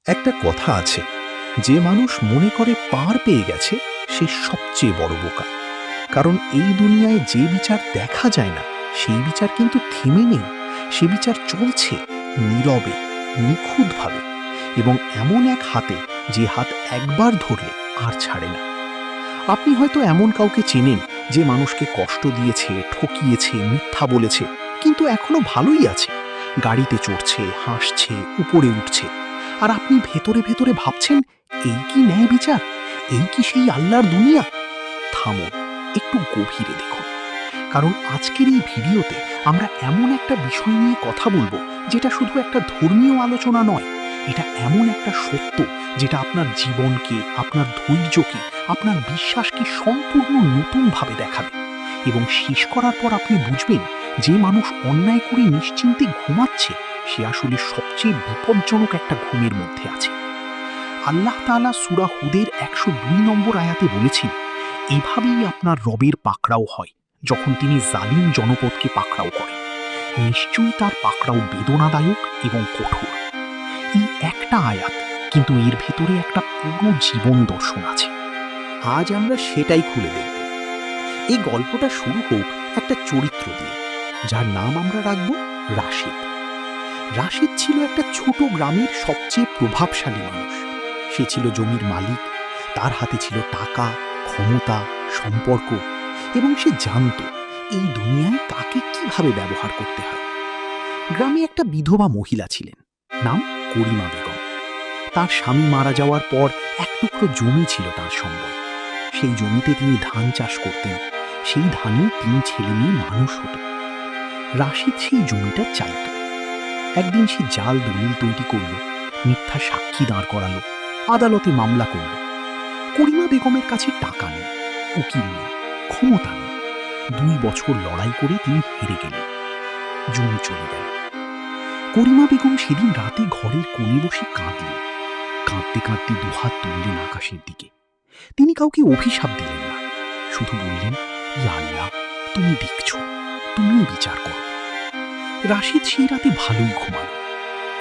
একটা কথা আছে, যে মানুষ মনে করে পার পেয়ে গেছে সে সবচেয়ে বড় বোকা। কারণ এই দুনিয়ায় যে বিচার দেখা যায় না সেই বিচার কিন্তু থেমে নেই। সে বিচার চলছে নীরবে, নিখুঁতভাবে, এবং এমন এক হাতে যে হাত একবার ধরলে আর ছাড়ে না। আপনি হয়তো এমন কাউকে চেনেন যে মানুষকে কষ্ট দিয়েছে, ঠকিয়েছে, মিথ্যা বলেছে, কিন্তু এখনো ভালোই আছে, গাড়িতে চড়ছে, হাসছে, উপরে উঠছে। আর আপনি ভেতরে ভেতরে ভাবছেন, এই কি ন্যায় বিচার? এই কি সেই আল্লাহর দুনিয়া? থামুন, একটু গভীরে দেখুন। কারণ আজকের এই ভিডিওতে আমরা এমন একটা বিষয় নিয়ে কথা বলবো যেটা শুধু একটা ধর্মীয় আলোচনা নয়। এটা এমন একটা সত্য যেটা আপনার জীবনকে, আপনার ধৈর্যকে, আপনার বিশ্বাসকে সম্পূর্ণ নতুনভাবে দেখাবে। এবং শেষ করার পর আপনি বুঝবেন, যে মানুষ অন্যায় করে নিশ্চিন্তে ঘুমাচ্ছে সে আসলে সবচেয়ে বিপজ্জনক একটা ঘুমের মধ্যে আছে। আল্লাহ তাআলা সূরা হুদের ১০২ নম্বর আয়াতে বলেছেন, এভাবেই আপনার রবের পাকড়াও হয় যখন তিনি জালিম জনপদকে পাকড়াও করেন। নিশ্চয়ই তার পাকড়াও বেদনাদায়ক এবং কঠোর। এই একটা আয়াত, কিন্তু এর ভেতরে একটা পুরো জীবন দর্শন আছে। আজ আমরা সেটাই খুলে দেখব। এই গল্পটা শুরু হোক একটা চরিত্র দিয়ে, যার নাম আমরা রাখব রাশিদ। রাশিদ ছিল একটা ছোট গ্রামের সবচেয়ে প্রভাবশালী মানুষ। সে ছিল জমির মালিক, তার হাতে ছিল টাকা, ক্ষমতা, সম্পর্ক, এবং সে জানত এই দুনিয়ায় কাকে কিভাবে ব্যবহার করতে হয়। গ্রামে একটা বিধবা মহিলা ছিলেন, নাম করিমা বেগম। তার স্বামী মারা যাওয়ার পর এক টুকরো জমি ছিল তার সম্বল। সেই জমিতে তিনি ধান চাষ করতেন, সেই ধানে ৩ ছেলে মেয়ে মানুষ হতো। রাশিদ সেই জমিটা চাইত। একদিন সে জাল দলিল তৈরি করল, মিথ্যা সাক্ষী দাঁড় করালো, আদালতে মামলা করল। করিমা বেগমের কাছে টাকা নেই, উকিল নেই, ক্ষমতা নেই। ২ বছর লড়াই করে তিনি হেরে গেলেন, জমি চলে গেল। করিমা বেগম সেদিন রাতে ঘরের কোণে বসে কাঁদলেন। কাঁদতে কাঁদতে দুহাত তুললেন আকাশের দিকে। তিনি কাউকে অভিশাপ দিলেন না, শুধু বললেন, ইয়া আল্লাহ, তুমি দেখছো, তুমি বিচার করো। রাশিদ সেই রাতে ভালোই ঘুমাল,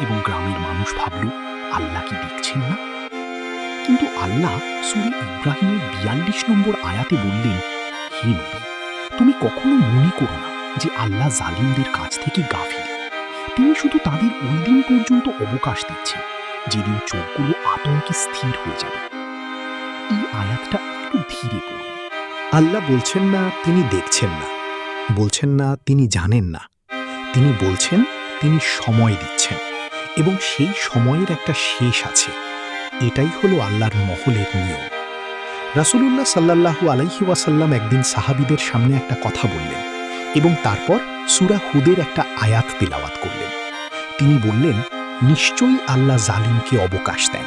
এবং গ্রামের মানুষ ভাবল, আল্লাহ কি দেখছেন না? কিন্তু আল্লাহ সূরা ইব্রাহিমের ৪২ নম্বর আয়াতে বললেন, হে নবী, তুমি কখনো মনে করো না যে আল্লাহ জালিমদের কাছ থেকে গাফিল। তিনি শুধু তাদের ওই দিন পর্যন্ত অবকাশ দিচ্ছেন যেদিন চোখগুলো আতঙ্কে স্থির হয়ে যাবে। এই আয়াতটা একটু ধীরে পড়ুন। আল্লাহ বলছেন না তিনি দেখছেন না, বলছেন না তিনি জানেন না, তিনি বলছেন তিনি সময় দিচ্ছেন, এবং সেই সময়ের একটা শেষ আছে। এটাই হলো আল্লাহর মহলের নিয়ম। রাসূলুল্লাহ সাল্লাল্লাহু আলাইহি ওয়াসাল্লাম একদিন সাহাবীদের সামনে একটা কথা বললেন, এবং তারপর সূরা হুদের একটা আয়াত তিলাওয়াত করলেন। তিনি বললেন, নিশ্চয়ই আল্লাহ জালিমকে অবকাশ দেন,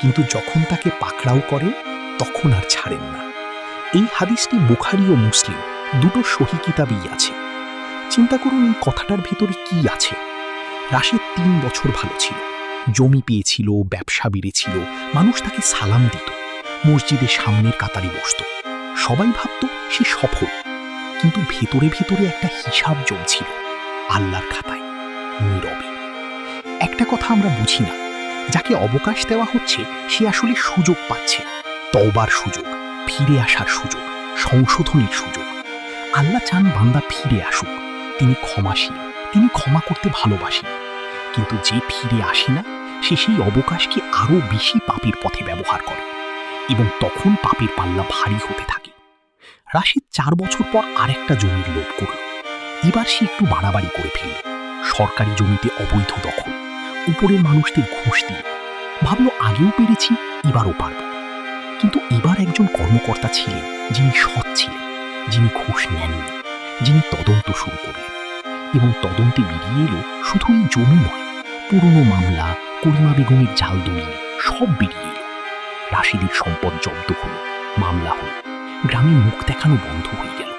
কিন্তু যখন তাকে পাকড়াও করেন তখন আর ছাড়েন না। এই হাদিসটি বুখারী ও মুসলিম দুটো সহিহ কিতাবেই আছে। চিন্তা করুন এই কথাটার ভেতরে কি আছে। রাশিদ ৩ বছর ভালো ছিল, জমি পেয়েছিল, ব্যবসা বেড়েছিল, মানুষ তাকে সালাম দিত, মসজিদে সামনের কাতারে বসত, সবাই ভাবত সে সফল। কিন্তু ভেতরে ভেতরে একটা হিসাব জমছিল আল্লাহর খাতায়, নীরবে। একটা কথা আমরা বুঝি না, যাকে অবকাশ দেওয়া হচ্ছে সে আসলে সুযোগ পাচ্ছে, তওবার সুযোগ, ফিরে আসার সুযোগ, সংশোধনের সুযোগ। আল্লাহ চান বান্দা ফিরে আসুক, তিনি ক্ষমাশীল, তিনি ক্ষমা করতে ভালোবাসেন। কিন্তু যে ফিরে আসে না সে সেই অবকাশকে আরও বেশি পাপের পথে ব্যবহার করে, এবং তখন পাপের পাল্লা ভারী হতে থাকে। রাশিদ ৪ বছর পর আরেকটা জমির লোভ করল। এবার সে একটু বাড়াবাড়ি করে ফেলল। সরকারি জমিতে অবৈধ দখল, উপরের মানুষদের ঘুষ দিল। ভাবল আগেও পেরেছি, এবারও পারব। কিন্তু এবার একজন কর্মকর্তা ছিলেন যিনি সৎ ছিলেন, যিনি ঘুষ নেননি, যিনি তদন্ত শুরু করলেন। এবং তদন্তে বেরিয়ে এলো শুধু এই জমি নয়, পুরনো মামলা, করিমা বেগমের জাল দলিল সব বেরিয়ে এলো। রাশিদের সম্পদ জব্দ হলো, মামলা হলো, গ্রামে মুখ দেখানো বন্ধ হয়ে গেল।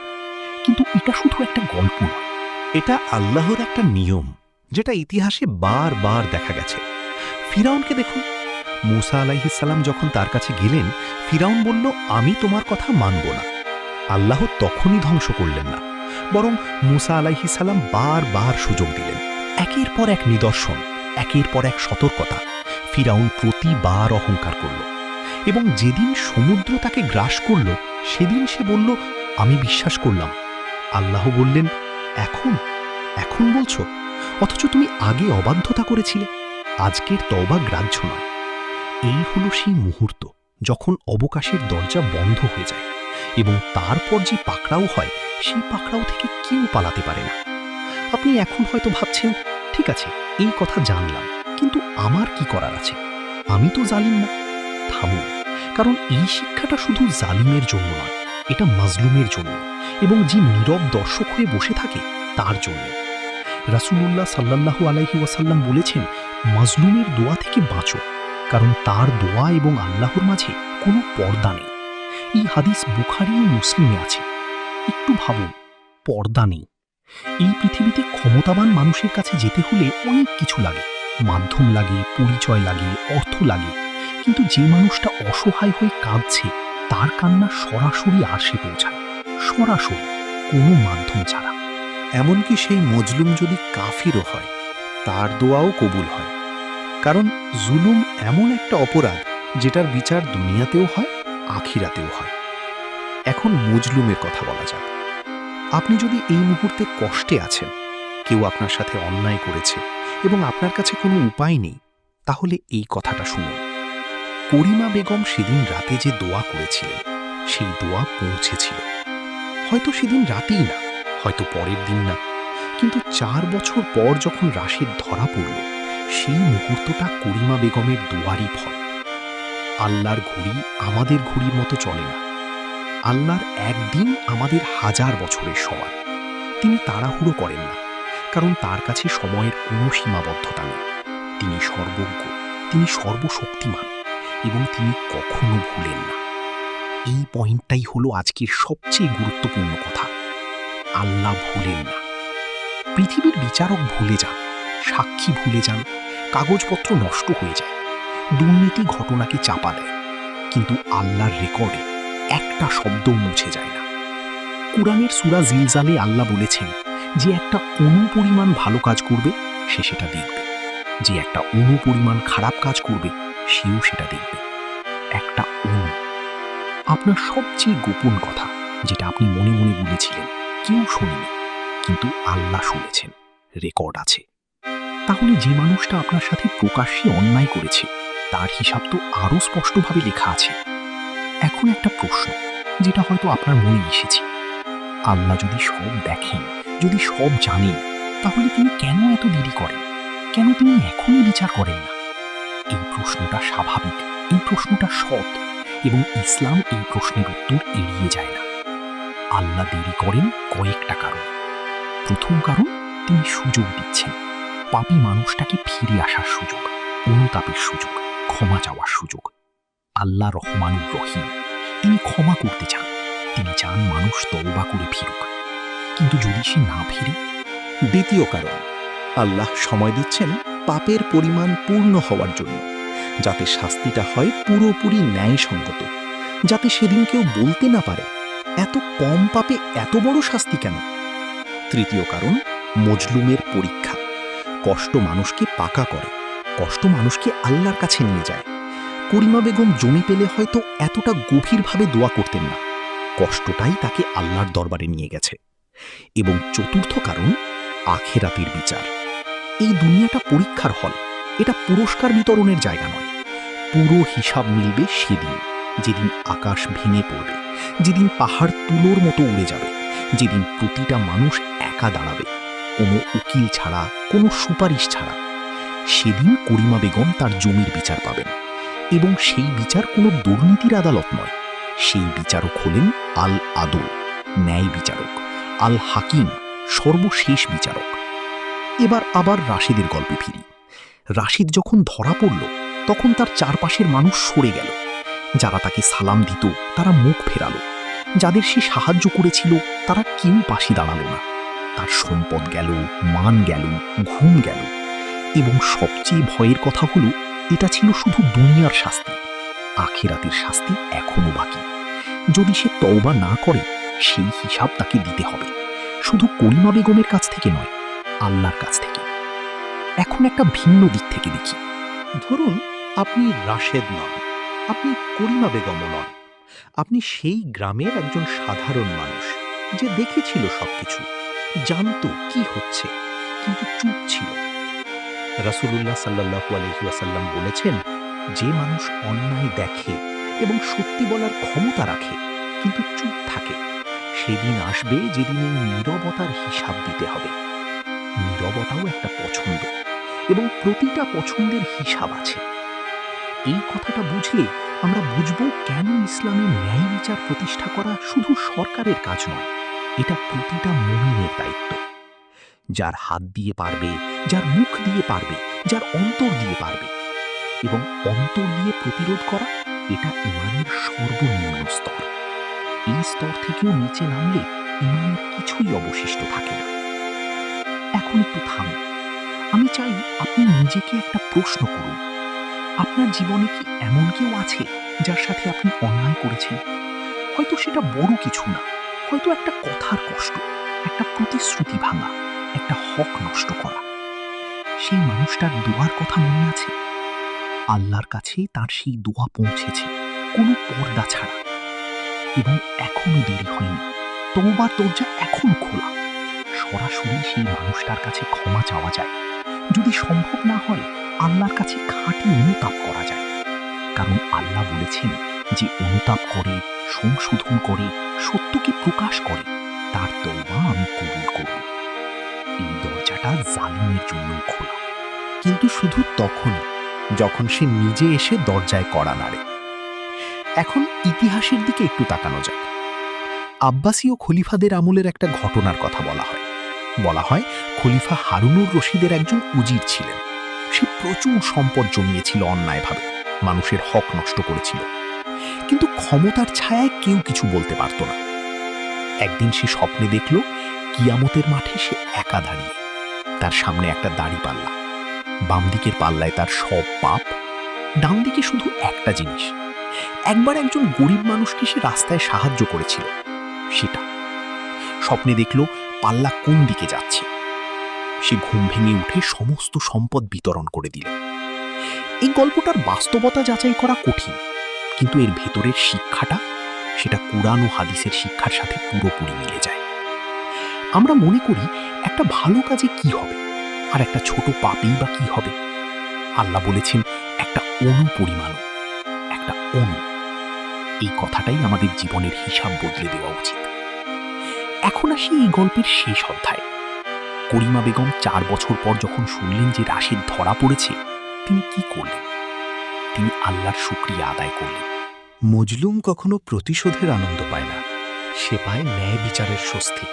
কিন্তু এটা শুধু একটা গল্প নয়, এটা আল্লাহর একটা নিয়ম, যেটা ইতিহাসে বারবার দেখা গেছে। ফিরাউনকে দেখুন, মূসা আলাইহিস সালাম যখন তার কাছে গেলেন, ফিরাউন বলল, আমি তোমার কথা মানব না। আল্লাহ তখনই ধ্বংস করলেন না, বরং মূসা আলাইহিস সালাম বারবার সুযোগ দিলেন। একের পর এক নিদর্শন, একের পর এক সতর্কতা। ফিরাউন প্রতিবার অহংকার করল এবং যেদিন সমুদ্র তাকে গ্রাস করল সেদিন সে বলল, আমি বিশ্বাস করলাম। আল্লাহ বললেন, এখন এখন বলছো, অথচ তুমি আগে অবাধ্যতা করেছিলে। আজকের তওবা গ্রাহ্য নয়। এই হলো সেই মুহূর্ত যখন অবকাশের দরজা বন্ধ হয়ে যায় এবং তারপর যে পাকড়াও হয় সেই পাকড়াও থেকে কেউ পালাতে পারে না। আপনি এখন হয়তো ভাবছেন, ঠিক আছে, এই কথা জানলাম, কিন্তু আমার কি করার আছে? আমি তো জালিম না। থামুন, কারণ এই শিক্ষাটা শুধু জালিমের জন্য নয়, এটা মাজলুমের জন্য এবং যে নীরব দর্শক হয়ে বসে থাকে তার জন্য। রাসূলুল্লাহ সাল্লাল্লাহু আলাইহি ওয়াসাল্লাম বলেছেন, মাজলুমের দোয়া থেকে বাঁচো, কারণ তার দোয়া এবং আল্লাহর মাঝে কোনো পর্দা নেই। এই হাদিস বুখারী ও মুসলিমে আছে। একটু ভাবুন, পর্দা নেই। এই পৃথিবীতে ক্ষমতাবান মানুষের কাছে যেতে হলে অনেক কিছু লাগে, মাধ্যম লাগে, পরিচয় লাগে, অর্থ লাগে, কিন্তু যে মানুষটা অসহায় হয়ে কাঁদছে তার কান্না সরাসরি আরশে পৌঁছায়, সরাসরি, কোনো মাধ্যম ছাড়া। এমনকি সেই মজলুম যদি কাফিরও হয় তার দোয়াও কবুল হয়, কারণ জুলুম এমন একটা অপরাধ যেটার বিচার দুনিয়াতেও হয়, আখিরাতেও হয়। এখন মজলুমের কথা বলা যাক। আপনি যদি এই মুহূর্তে কষ্টে আছেন, কেউ আপনার সাথে অন্যায় করেছে এবং আপনার কাছে কোনো উপায় নেই, তাহলে এই কথাটা শুনুন। করিমা বেগম সেদিন রাতে যে দোয়া করেছিলেন সেই দোয়া পৌঁছেছিল। হয়তো সেদিন রাতেই না, হয়তো পরের দিন না, কিন্তু 4 বছর পর যখন রাশেদ ধরা পড়ল, সেই মুহূর্তটা করিমা বেগমের দোয়ারই ফল। আল্লাহর ঘড়ি আমাদের ঘড়ির মতো চলে না। আল্লাহর একদিন আমাদের 1000 বছরের সমান। তিনি তাড়াহুড়ো করেন না, কারণ তার কাছে সময়ের কোনো সীমাবদ্ধতা নেই। তিনি সর্বজ্ঞ, তিনি সর্বশক্তিমান এবং তিনি কখনো ভুলেন না। এই পয়েন্টটাই হলো আজকের সবচেয়ে গুরুত্বপূর্ণ কথা। আল্লাহ ভুলেন না। পৃথিবীর বিচারক ভুলে যান, সাক্ষী ভুলে যান, কাগজপত্র নষ্ট হয়ে যায়, দুর্নীতি ঘটনাকে চাপা দেয়, কিন্তু আল্লাহর রেকর্ডে একটা শব্দও মুছে যায় না। কুরআনের সূরা জিলজালে আল্লাহ বলেছেন, যে একটা অনুপরিমাণ ভালো কাজ করবে সে সেটা দেখবে, যে একটা অনুপরিমাণ খারাপ কাজ করবে সেও সেটা দেখবে। একটা অনু। আপনার সবচেয়ে গোপন কথা, যেটা আপনি মনে মনে বলেছিলেন, কেউ শোনেনি, কিন্তু আল্লাহ শুনেছেন, রেকর্ড আছে। তাহলে যে মানুষটা আপনার সাথে প্রকাশ্যে অন্যায় করেছে তার হিসাব তো আরও স্পষ্টভাবে লেখা আছে। এখন একটা প্রশ্ন, যেটা হয়তো আপনার মনে এসেছে, আল্লাহ যদি সব দেখেন, যদি সব জানেন, তাহলে তিনি কেন এত দেরি করেন? কেন তিনি এখনই বিচার করেন না? এই প্রশ্নটা স্বাভাবিক, এই প্রশ্নটা সৎ, এবং ইসলাম এই প্রশ্নের উত্তর এড়িয়ে যায় না। আল্লাহ দেরি করেন কয়েকটা কারণ। প্রথম কারণ, তিনি সুযোগ দিচ্ছেন, পাপী মানুষটাকে ফিরে আসার সুযোগ, অনুতাপের সুযোগ, ক্ষমা চাওয়ার সুযোগ। আল্লাহ রহমানুর রহিম, তিনি ক্ষমা করতে চান, তিনি চান মানুষ তওবা করে ফিরুক। কিন্তু যদি সে না ফিরে? দ্বিতীয় কারণ, আল্লাহ সময় দিচ্ছেন পাপের পরিমাণ পূর্ণ হওয়ার জন্য, যাতে শাস্তিটা হয় পুরোপুরি ন্যায়সঙ্গত, যাতে সেদিন কেউ বলতে না পারে এত কম পাপে এত বড় শাস্তি কেন। তৃতীয় কারণ, মজলুমের পরীক্ষা। কষ্ট মানুষকে পাকা করে, কষ্ট মানুষকে আল্লাহর কাছে নিয়ে যায়। করিমা বেগম জমি পেলে হয়তো এতটা গভীরভাবে দোয়া করতেন না, কষ্টটাই তাকে আল্লাহর দরবারে নিয়ে গেছে। এবং চতুর্থ কারণ, আখিরাতের বিচার। এই দুনিয়াটা পরীক্ষার হল, এটা পুরস্কার বিতরণের জায়গা নয়। পুরো হিসাব মিলবে সেদিন, যেদিন আকাশ ভেঙে পড়বে, যেদিন পাহাড় তুলোর মতো উড়ে যাবে, যেদিন প্রতিটা মানুষ একা দাঁড়াবে, কোনো উকিল ছাড়া, কোনো সুপারিশ ছাড়া। সেদিন করিমা বেগম তার জমির বিচার পাবেন, এবং সেই বিচার কোনো দুর্নীতির আদালত নয়। সেই বিচারক হলেন আল আদল, ন্যায় বিচারক, আল হাকিম, সর্বশেষ বিচারক। এবার আবার রাশেদের গল্পে ফিরি। রাশেদ যখন ধরা পড়ল, তখন তার চারপাশের মানুষ সরে গেল। যারা তাকে সালাম দিত তারা মুখ ফেরালো, যাদের সে সাহায্য করেছিল তারা কেউ পাশে দাঁড়ালো না। তার সম্পদ গেল, মান গেল, ঘুম গেল, এবং সবচেয়ে ভয়ের কথা হলো, এটা ছিল শুধু দুনিয়ার শাস্তি। আখিরাতের শাস্তি এখনো বাকি। যদি সে তওবা না করে, সেই হিসাব তাকে দিতে হবে, শুধু করিমা বেগমের কাছ থেকে নয়, আল্লাহর কাছ থেকে। এখন একটা ভিন্ন দিক থেকে দেখি। ধরুন আপনি রাশেদ নন, আপনি করিমা বেগমও নন। আপনি সেই গ্রামের একজন সাধারণ মানুষ যে দেখেছিল সবকিছু, জানতো কি হচ্ছে, কিন্তু চুপ ছিল। রাসূলুল্লাহ সাল্লাল্লাহু আলাইহি ওয়াসাল্লাম বলেছেন, যে মানুষ অন্যায় দেখে এবং সত্যি বলার ক্ষমতা রাখে কিন্তু চুপ থাকে, সেদিন আসবে যেদিন এই নীরবতার হিসাব দিতে হবে। নীরবতাও একটা পছন্দ, এবং প্রতিটা পছন্দের হিসাব আছে। এই কথাটা বুঝলে আমরা বুঝব কেন ইসলামে ন্যায় বিচার প্রতিষ্ঠা করা শুধু সরকারের কাজ নয়, এটা প্রতিটা মুমিনের দায়িত্ব। যার হাত দিয়ে পারবে, যার মুখ দিয়ে পারবে, যার অন্তর দিয়ে পারবে। এবং অন্তর দিয়ে প্রতিরোধ করা, এটা ঈমানের সর্বনিম্ন স্তর। এই স্তর থেকেও নিচে নামলে ঈমানের কিছুই অবশিষ্ট থাকে না। এখন একটু থামুন। আমি চাই আপনি নিজেকে একটা প্রশ্ন করুন। আপনার জীবনে কি এমন কেউ আছে যার সাথে আপনি অন্যায় করেছেন? হয়তো সেটা বড় কিছু না, হয়তো একটা কথার কষ্ট, একটা প্রতিশ্রুতি ভাঙা, একটা হক নষ্ট করা। সেই মানুষটার দোয়ার কথা মনে আছে? আল্লাহর কাছে তার সেই দোয়া পৌঁছেছে কোনো পর্দা ছাড়া, এবং এখনো দেরি হয়নি। তওবার দরজা এখনো খোলা। সরাসরি সেই মানুষটার কাছে ক্ষমা চাওয়া যায়। যদি সম্ভব না হয়, আল্লাহর কাছে খাঁটি অনুতাপ করা যায়। কারণ আল্লাহ বলেছেন, যে অনুতাপ করে, সংশোধন করে, সত্যকে প্রকাশ করে, তার তওবা আমি কবুল করব। এই দরজাটা জালিমের জন্য খোলা, কিন্তু শুধু তখনই যখন সে নিজে এসে দরজায় কড়া নাড়ে। এখন ইতিহাসের দিকে একটু তাকানো যাক। আব্বাসীয় খলিফাদের আমলের একটা ঘটনার কথা বলা হয় খলিফা হারুনুর রশিদের একজন উজির ছিলেন। সে প্রচুর সম্পদ জমিয়েছিল অন্যায়ভাবে, মানুষের হক নষ্ট করেছিল, কিন্তু ক্ষমতার ছায়ায় কেউ কিছু বলতে পারত না। একদিন সে স্বপ্নে দেখল, কিয়ামতের মাঠে সে একা দাঁড়িয়ে। তার সামনে একটা দাড়িপাল্লা, বাম দিকের পাল্লায় তার সব পাপ, ডান দিকে শুধু একটা জিনিস। একবার একজন গরিব মানুষকে সে রাস্তায় সাহায্য করেছিল, সেটা। স্বপ্নে দেখল পাল্লা কোন দিকে যাচ্ছে। সে ঘুম ভেঙে উঠে সমস্ত সম্পদ বিতরণ করে দিল। এই গল্পটার বাস্তবতা যাচাই করা কঠিন, কিন্তু এর ভেতরের শিক্ষাটা, সেটা কুরআন ও হাদিসের শিক্ষার সাথে পুরোপুরি মিলে যায়। আমরা মনে করি একটা ভালো কাজে কি হবে, আর একটা ছোট পাপেই বা কি হবে। আল্লাহ বলেছেন একটা অণু পরিমাণও, একটা অণু। এই কথাটাই আমাদের জীবনের হিসাব বদলে দেওয়া উচিত। এখন আসি এই গল্পের শেষ অধ্যায়। করিমা বেগম 4 বছর পর যখন শুনলেন যে রাশেদ ধরা পড়েছে, তিনি কি করলেন? তিনি আল্লাহর শুকরিয়া আদায় করলেন। মজলুম কখনো প্রতিশোধের আনন্দ পায় না, সে পায় ন্যায় বিচারের স্বস্তি।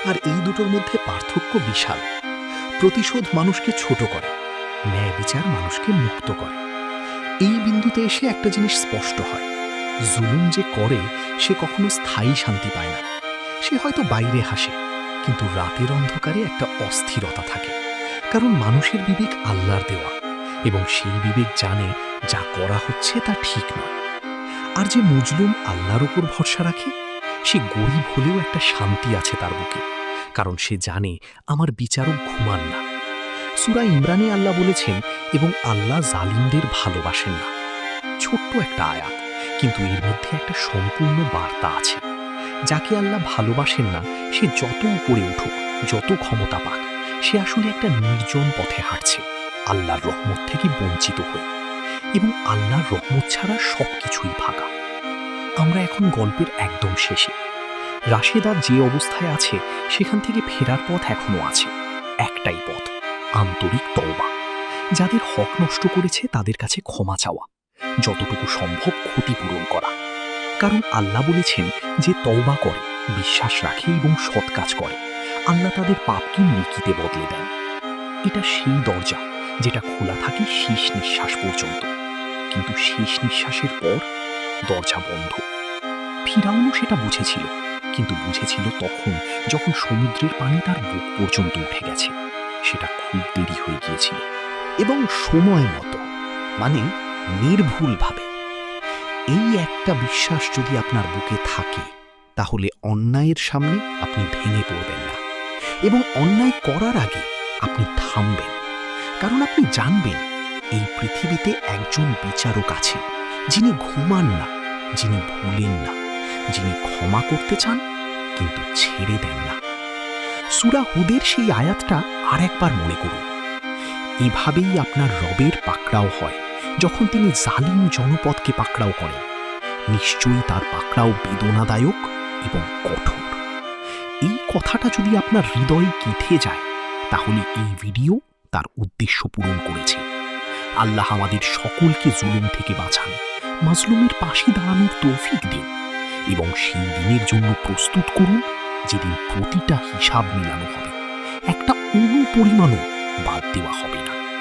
আর এই দুটোর মধ্যে পার্থক্য বিশাল। প্রতিশোধ মানুষকে ছোট করে, ন্যায় বিচার মানুষকে মুক্ত করে। এই বিন্দুতে এসে একটা জিনিস স্পষ্ট হয়, জুলুম যে করে সে কখনো স্থায়ী শান্তি পায় না। সে হয়তো বাইরে হাসে, কিন্তু রাতের অন্ধকারে একটা অস্থিরতা থাকে। কারণ মানুষের বিবেক আল্লাহর দেওয়া, এবং সেই বিবেক জানে যা করা হচ্ছে তা ঠিক নয়। আর যে মজলুম আল্লাহর উপর ভরসা রাখে, সে গরিব হলেও একটা শান্তি আছে তার বুকে, কারণ সে জানে আমার বিচারক ঘুমান না। সূরা ইমরানে আল্লাহ বলেছেন, এবং আল্লাহ জালিমদের ভালোবাসেন না। ছোট্ট একটা আয়াত, কিন্তু এর মধ্যে একটা সম্পূর্ণ বার্তা আছে। যাকে আল্লাহ ভালোবাসেন না, সে যত উপরে উঠুক, যত ক্ষমতা পাক, সে আসলে একটা নির্জন পথে হাঁটছে, আল্লাহর রহমত থেকে বঞ্চিত হয়ে। এবং আল্লাহর রহমত ছাড়া সবকিছুই ভাগা। আমরা এখন গল্পের একদম শেষে। রাশেদ আর যে অবস্থায় আছে, সেখান থেকে ফেরার পথ এখনো আছে। একটাই পথ, আন্তরিক তওবা। যাদের হক নষ্ট করেছে তাদের কাছে ক্ষমা চাওয়া, যতটুকু সম্ভব ক্ষতিপূরণ করা। কারণ আল্লাহ বলেছেন, যে তওবা করে, বিশ্বাস রাখে এবং সৎ কাজ করে, আল্লাহ তাদের পাপকে নেকিতে বদলে দেন। এটা সেই দরজা যেটা খোলা থাকে শেষ নিঃশ্বাস পর্যন্ত, কিন্তু শেষ নিঃশ্বাসের পর দরজা বন্ধ। ফিরাউনও সেটা বুঝেছিল, কিন্তু বুঝেছিল তখন যখন সমুদ্রের পানি তার বুক পর্যন্ত উঠে গেছে। সেটা খুব দেরি হয়ে গিয়েছিল। এবং সময় মতো, মানে নির্ভুলভাবে। এই একটা বিশ্বাস যদি আপনার বুকে থাকে, তাহলে অন্যায়ের সামনে আপনি ভেঙে পড়বেন না, এবং অন্যায় করার আগে আপনি থামবেন। কারণ আপনি জানবেন, এই পৃথিবীতে একজন বিচারক আছে, যিনি ঘুমান না, যিনি ভুলেন না, যিনি ক্ষমা করতে চান কিন্তু ছেড়ে দেন না। সূরা হুদের সেই আয়াতটা আর একবার মনে করুন। এভাবেই আপনার রবের পাকড়াও হয় যখন তিনি জালিম জনপদকে পাকড়াও করেন। নিশ্চয়ই তার পাকড়াও বেদনাদায়ক এবং কঠোর। এই কথাটা যদি আপনার হৃদয়ে গেঁথে যায়, তাহলে এই ভিডিও তার উদ্দেশ্য পূরণ করেছে। আল্লাহ আমাদের সকলকে জুলুম থেকে বাঁচান, মাজলুমের পাশে দাঁড়ানোর তৌফিক দিন এবং সেই দিনের জন্য প্রস্তুত করুন যেদিন প্রতিটা হিসাব মেলানো হবে, একটা অণু পরিমাণও বাদ দেওয়া হবে না।